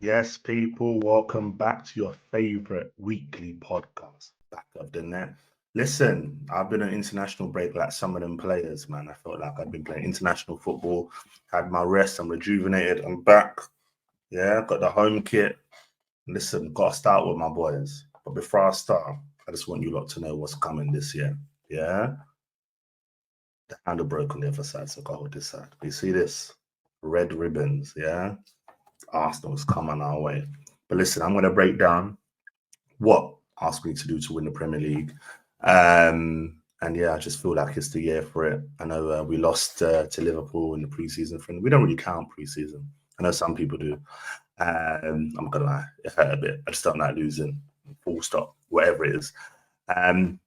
Yes, people, welcome back to your favorite weekly podcast, Back of the Net. Listen, I've been on international break like some of them players, man. I felt like I'd been playing international football, had my rest, I'm rejuvenated, I'm back. Yeah, got the home kit. Listen, got to start with my boys. But before I start, I just want you lot to know what's coming this year. Yeah, the handle broke on the other side, so go hold this side. You see this? Red ribbons, yeah? Arsenal's coming our way. But listen, I'm going to break down what Arsenal need to do to win the Premier League. And yeah, I just feel like it's the year for it. I know we lost to Liverpool in the preseason friend. We don't really count preseason. I know some people do. I'm not gonna lie, it hurt a bit. I just don't like losing. Full stop, whatever it is. Um,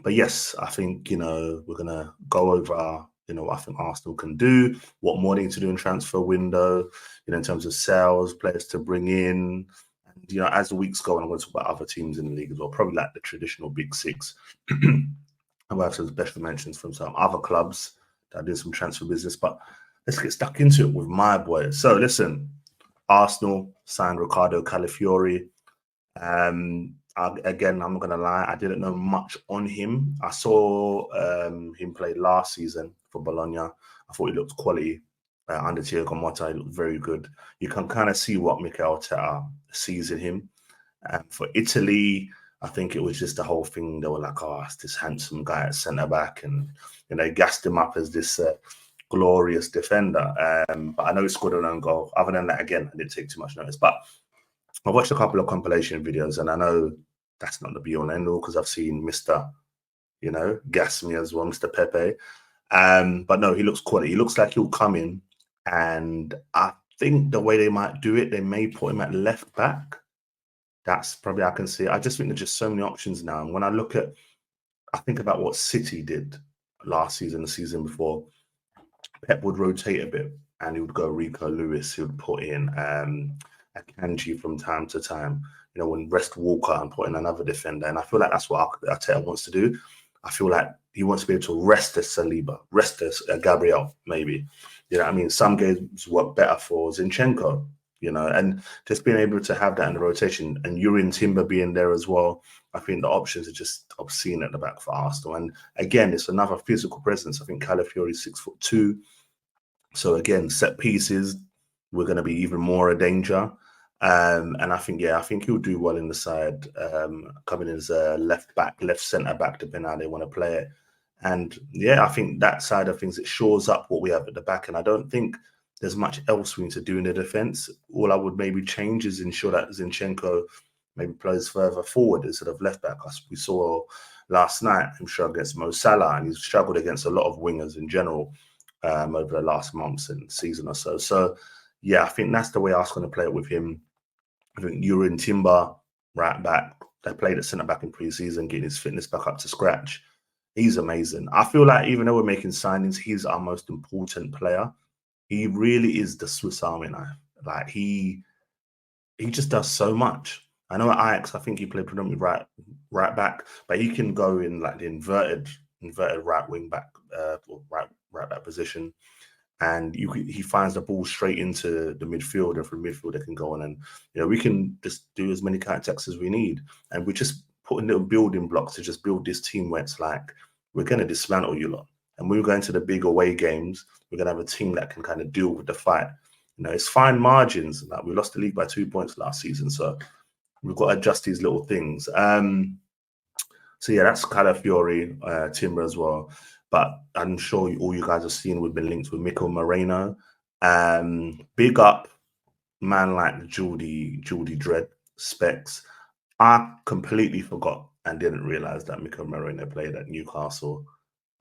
but yes, I think we're gonna go over what I think Arsenal can do, what more they need to do in transfer window, in terms of sales, players to bring in. And as the weeks go on, I'm going to talk about other teams in the league as well, probably like the traditional big six. I'll have some special mentions from some other clubs that did some transfer business, but let's get stuck into it with my boys. So listen, Arsenal signed Ricardo Calafiori. Again, I'm not gonna lie, I didn't know much on him. I saw him play last season for Bologna. I thought he looked quality under Thiago Motta. He looked very good. You can kind of see what Mikel Arteta sees in him. For Italy, I think it was just the whole thing. They were like, "Oh, it's this handsome guy at centre back," and gassed him up as this glorious defender. But I know he scored an own goal. Other than that, again, I didn't take too much notice. But I watched a couple of compilation videos, and I know that's not the be all and end all because I've seen Mr. Gas me as well, Mr. Pepe. But no, he looks quality. He looks like he'll come in, and I think the way they might do it, they may put him at left back. That's probably I can see. I just think there's just so many options now. And when I think about what City did last season, the season before, Pep would rotate a bit, and he would go Rico Lewis. He would put in Akanji from time to time. When rest Walker and put in another defender. And I feel like that's what Arteta wants to do. I feel like he wants to be able to rest the Saliba, rest the Gabriel, maybe. You know what I mean? Some games work better for Zinchenko, and just being able to have that in the rotation and Urin Timber being there as well. I think the options are just obscene at the back for Arsenal. And again, it's another physical presence. I think Calafiori is 6'2". So again, set pieces, we're going to be even more a danger. And I think he'll do well in the side, coming in as a left back, left centre back, depending how they want to play it. And yeah, I think that side of things, it shores up what we have at the back. And I don't think there's much else we need to do in the defence. All I would maybe change is ensure that Zinchenko maybe plays further forward instead of left back. As we saw last night, him struggle against Mo Salah, and he's struggled against a lot of wingers in general over the last months and season or so. So yeah, I think that's the way I was going to play it with him. I think Urin Timber, right back, they played at centre back in pre-season, getting his fitness back up to scratch. He's amazing. I feel like even though we're making signings, he's our most important player. He really is the Swiss Army knife. Like he just does so much. I know at Ajax, I think he played predominantly right back, but he can go in like the inverted right wing back or right back position, and he finds the ball straight into the midfield, and from midfield they can go on, and we can just do as many counter attacks as we need, and we're just putting little building blocks to just build this team where it's like we're going to dismantle you lot, and when we go into the big away games, we're going to have a team that can kind of deal with the fight. It's fine margins. Like we lost the league by 2 points last season, so we've got to adjust these little things. So yeah, that's Calafiori, Timber as well. But I'm sure all you guys have seen we've been linked with Mikel Moreno. Big up man like Geordie Dread Specs. I completely forgot and didn't realize that Mikel Moreno played at Newcastle.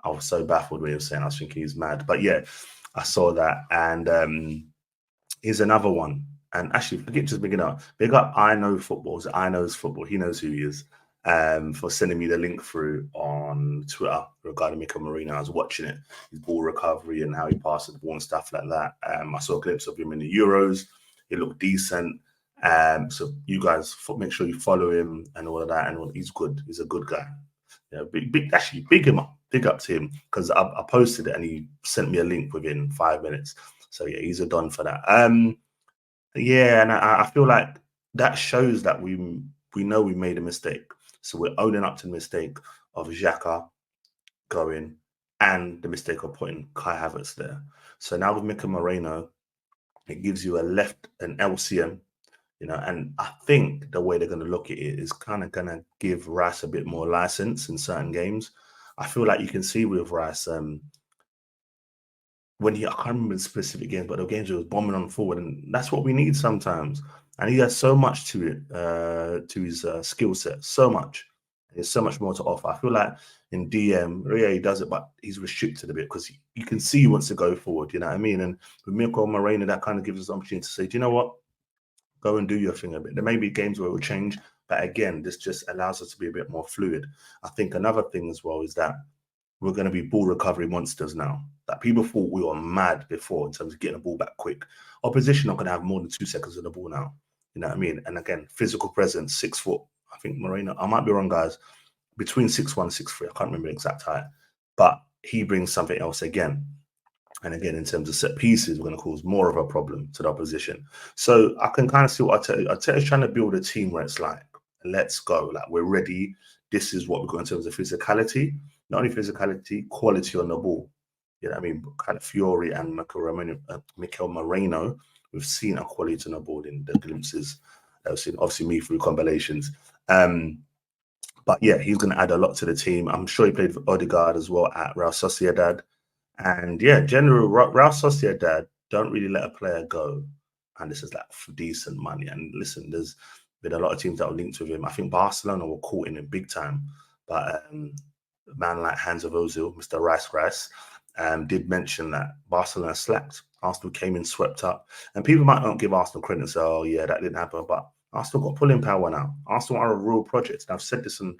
I was so baffled when he was saying I was thinking he's mad. But yeah, I saw that. And here's another one. And actually, forget just big up. Big up I Know Football. So I knows football. He knows who he is. For sending me the link through on Twitter regarding Mikel Moreno. I was watching it, his ball recovery and how he passes the ball and stuff like that. I saw a glimpse of him in the Euros. He looked decent. So you guys make sure you follow him and all of that. And he's good. He's a good guy. Yeah, actually, big him up. Big up to him, because I posted it and he sent me a link within 5 minutes. So yeah, he's a don for that. Yeah, and I feel like that shows that we know we made a mistake. So we're owning up to the mistake of Xhaka going and the mistake of putting Kai Havertz there. So now with Mika Moreno, it gives you an LCM, and I think the way they're going to look at it is kind of going to give Rice a bit more license in certain games. I feel like you can see with Rice, when I can't remember the specific games, but the games he was bombing on forward, and that's what we need sometimes. And he has so much to it, to his skill set, so much. There's so much more to offer. I feel like in DM, yeah, he does it, but he's restricted a bit because you can see he wants to go forward. You know what I mean? And with Mirko Moreno, that kind of gives us the opportunity to say, do you know what? Go and do your thing a bit. There may be games where it will change, but again, this just allows us to be a bit more fluid. I think another thing as well is that we're going to be ball recovery monsters now. That people thought we were mad before in terms of getting the ball back quick. Opposition not going to have more than 2 seconds of the ball now. You know what I mean? And again, physical presence, 6 foot. I think Moreno, I might be wrong, guys, between 6'1", 6'3". I can't remember the exact height, but he brings something else again. And again, in terms of set pieces, we're going to cause more of a problem to the opposition. So I can kind of see what Arteta's trying to build a team where it's like, let's go. Like, we're ready. This is what we've got in terms of physicality. Not only physicality, quality on the ball. You know what I mean? Kind of Fiore and Mikel Moreno, we've seen a quality on the ball in the glimpses that we've seen, obviously me through compilations. But yeah, he's going to add a lot to the team. I'm sure he played for Odegaard as well at Real Sociedad. And yeah, general Real Sociedad don't really let a player go. And this is like for decent money. And listen, there's been a lot of teams that are linked with him. I think Barcelona were caught in him big time. But a man like Hans of Ozil, Mr. Rice, did mention that Barcelona slacked. Arsenal came in swept up. And people might not give Arsenal credit and say, oh, yeah, that didn't happen. But Arsenal got pulling power now. Arsenal are a real project. And I've said this on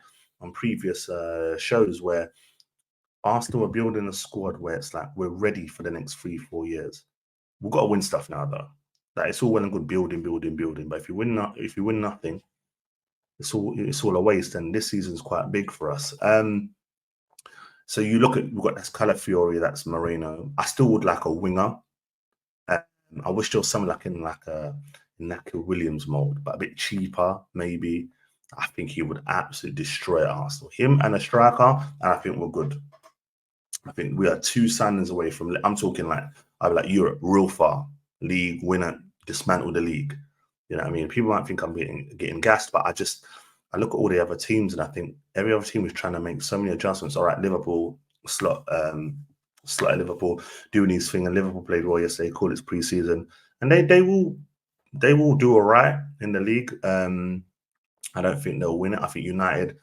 previous shows where Arsenal are building a squad where it's like we're ready for the next 3-4 years. We've got to win stuff now, though. Like, it's all well and good building. But if you win nothing, it's all a waste. And this season's quite big for us. So you look at, we've got this Calafiori, that's Moreno. I still would like a winger. I wish there was someone like in a Williams mold, but a bit cheaper, maybe. I think he would absolutely destroy Arsenal. Him and a striker, and I think we're good. I think we are 2 signings away from, I'm talking like Europe, real far, league winner, dismantle the league. You know what I mean? People might think I'm getting gassed, but I look at all the other teams and I think every other team is trying to make so many adjustments. All right, Liverpool slot at Liverpool doing his thing, and Liverpool played well yesterday. Call it pre-season, and they will do all right in the league. I don't think they'll win it. I think United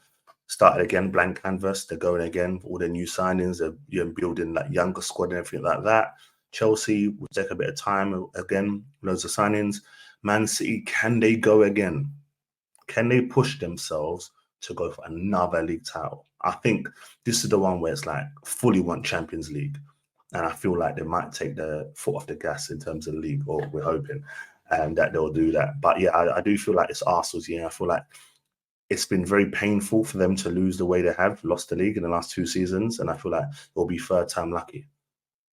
started again, blank canvas. They're going again, all their new signings. They're building that younger squad and everything like that. Chelsea will take a bit of time again, loads of signings. Man City, can they go again? Can they push themselves to go for another league title? I think this is the one where it's like fully want Champions League. And I feel like they might take the foot off the gas in terms of the league, or we're hoping that they'll do that. But yeah, I do feel like it's Arsenal's year. I feel like it's been very painful for them to lose the way they have lost the league in the last 2 seasons. And I feel like it'll be third time lucky.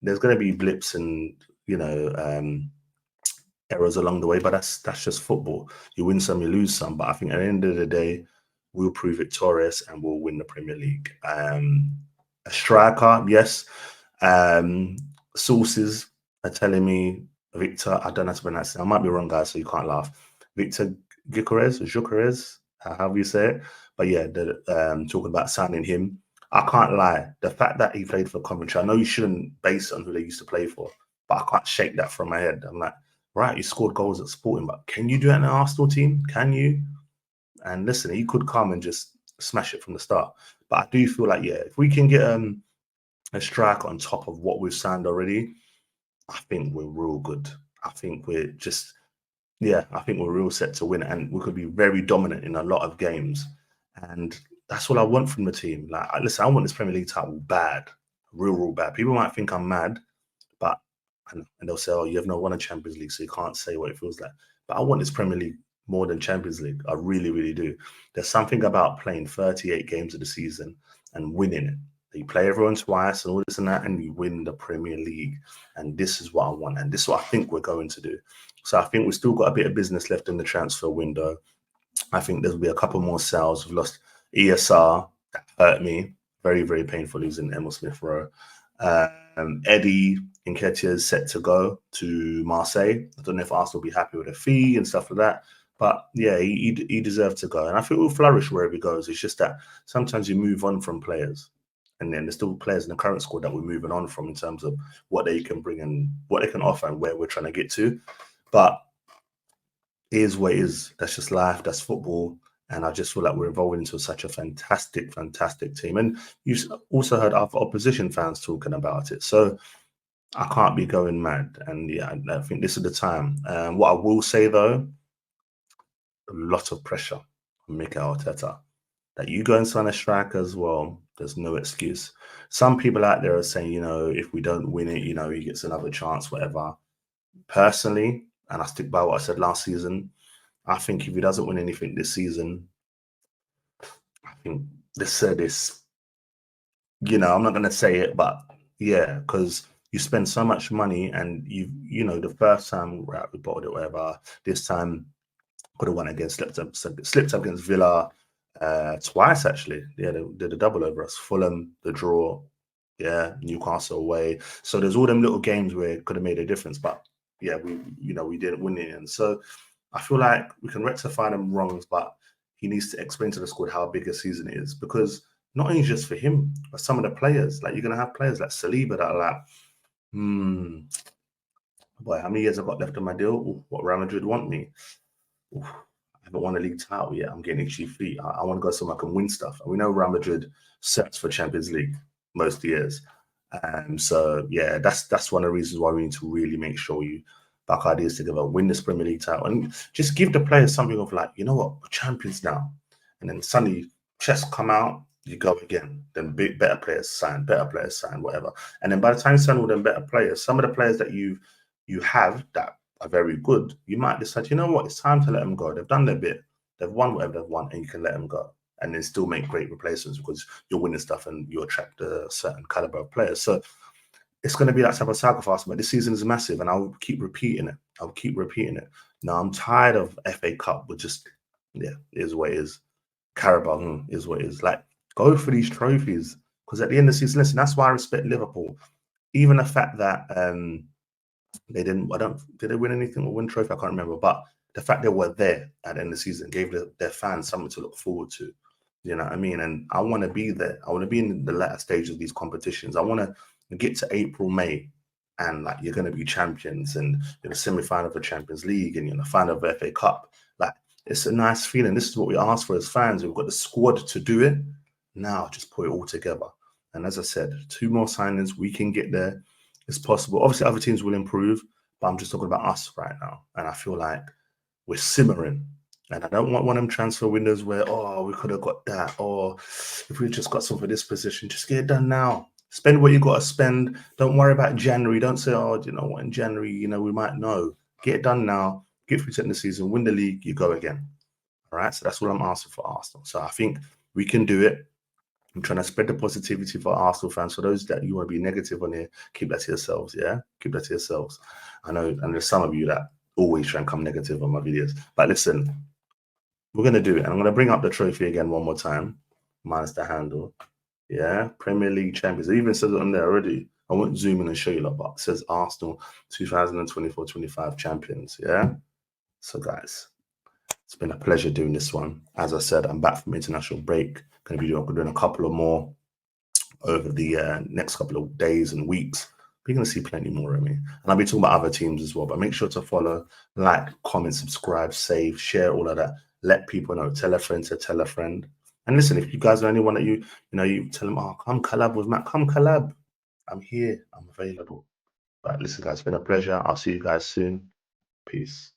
There's going to be blips and, errors along the way, but that's just football. You win some, you lose some. But I think at the end of the day, we'll prove victorious and we'll win the Premier League. A striker, yes. Sources are telling me Victor, I don't know how to pronounce it. I might be wrong, guys, so you can't laugh. Victor Gyökeres, however you say it. But yeah, talking about signing him. I can't lie. The fact that he played for Coventry, I know you shouldn't base it on who they used to play for, but I can't shake that from my head. I'm like, right, you scored goals at Sporting, but can you do it in an Arsenal team? Can you? And listen, he could come and just smash it from the start. But I do feel like, yeah, if we can get a strike on top of what we've signed already, I think we're real good. I think we're real set to win, and we could be very dominant in a lot of games. And that's what I want from the team. Like, listen, I want this Premier League title bad, real bad. People might think I'm mad, but and they'll say, "Oh, you have not won a Champions League, so you can't say what it feels like." But I want this Premier League more than Champions League. I really, really do. There's something about playing 38 games of the season and winning it. You play everyone twice and all this and that, and you win the Premier League. And this is what I want. And this is what I think we're going to do. So I think we've still got a bit of business left in the transfer window. I think there'll be a couple more sales. We've lost ESR. That hurt me. Very, very painful losing Emil Smith Rowe. Eddie Nketiah is set to go to Marseille. I don't know if Arsenal will be happy with a fee and stuff like that. But yeah, he deserved to go. And I think he'll flourish wherever he goes. It's just that sometimes you move on from players. And then there's still players in the current squad that we're moving on from in terms of what they can bring and what they can offer and where we're trying to get to. But it is what it is. That's just life. That's football. And I just feel like we're evolving into such a fantastic, fantastic team. And you've also heard other opposition fans talking about it. So I can't be going mad. And yeah, I think this is the time. What I will say, though, a lot of pressure on Mikel Arteta. That you go and sign a striker as well, there's no excuse. Some people out there are saying, if we don't win it, he gets another chance, whatever. Personally, and I stick by what I said last season, I think if he doesn't win anything this season, I think this, I'm not going to say it, but yeah, because you spend so much money and the first time we bought it, whatever, this time could have won against, slipped up against Villa twice, actually. Yeah, they did a double over us. Fulham, the draw, yeah, Newcastle away. So there's all them little games where it could have made a difference, but yeah, we didn't win it. And so I feel like we can rectify them wrongs, but he needs to explain to the squad how big a season it is, because not only just for him, but some of the players. Like, you're going to have players like Saliba that are like, boy, how many years I've got left on my deal? Ooh, what Real Madrid want me? Ooh, I haven't won a league title yet. I'm getting itchy feet. I want to go somewhere I can win stuff. And we know Real Madrid sets for Champions League most years. So yeah, that's one of the reasons why we need to really make sure you back ideas together, win this Premier League title, and just give the players something of like, you know what, we're champions now. And then suddenly chess come out, you go again. Then better players sign, whatever. And then by the time you sign all them better players, some of the players that you have that are very good, you might decide, you know what, it's time to let them go. They've done their bit, they've won whatever they've won, and you can let them go. And then still make great replacements because you're winning stuff and you attract a certain caliber of players. So it's going to be that type of sacrifice, but this season is massive, and I'll keep repeating it. Now, I'm tired of FA Cup, but just, yeah, it is what it is. Carabao is what it is. Like, go for these trophies, because at the end of the season, listen, that's why I respect Liverpool. Even the fact that they didn't, did they win anything or win trophy? I can't remember, but the fact they were there at the end of the season gave their fans something to look forward to. You know what I mean? And I want to be there. I want to be in the latter stages of these competitions. I want to get to April, May, and like, you're going to be champions, and you're in the semi-final of the Champions League, and you're in the final of the FA Cup. Like, it's a nice feeling. This is what we ask for as fans. We've got the squad to do it. Now, just put it all together. And as I said, 2 more signings, we can get there. It's possible. Obviously, other teams will improve, but I'm just talking about us right now. And I feel like we're simmering. And I don't want one of them transfer windows where, we could have got that. Or if we just got some for this position, just get it done now. Spend what you got to spend. Don't worry about January. Don't say, you know what, in January, we might know. Get it done now. Get through to the season, win the league, you go again. All right. So that's what I'm asking for Arsenal. So I think we can do it. I'm trying to spread the positivity for Arsenal fans. For those that you want to be negative on here, keep that to yourselves. Yeah. Keep that to yourselves. I know, and there's some of you that always try and come negative on my videos. But listen, we're going to do it. And I'm going to bring up the trophy again one more time, minus the handle. Yeah. Premier League champions. It even says it on there already. I won't zoom in and show you lot, but it says Arsenal 2024-25 champions. Yeah. So guys, it's been a pleasure doing this one. As I said, I'm back from international break. Going to be doing a couple of more over the next couple of days and weeks. You're going to see plenty more of me. And I'll be talking about other teams as well. But make sure to follow, like, comment, subscribe, save, share, all of that. Let people know. Tell a friend to tell a friend. And listen, if you guys know anyone that you tell them, come collab with Matt. Come collab. I'm here. I'm available. But listen, guys, it's been a pleasure. I'll see you guys soon. Peace.